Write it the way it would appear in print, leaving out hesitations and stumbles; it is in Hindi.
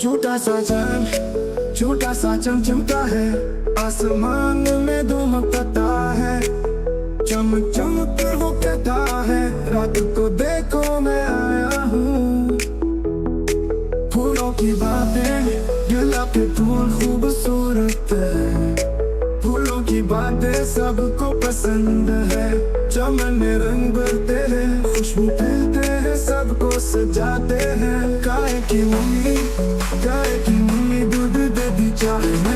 छोटा सा चांद, छोटा सा चमचमता है, आसमान में धमकता है। चमक चमक कर वो कहता है, रात को देखो मैं आया हूँ। फूलों की बातें, गुलाब के फूल खूबसूरत है। फूलों की बातें सबको पसंद है। चमन में रंग भरते हैं, खुशबू फैलते हैं, सबको सजाते हैं। गाय की मम्मी दूध दे दी चाहे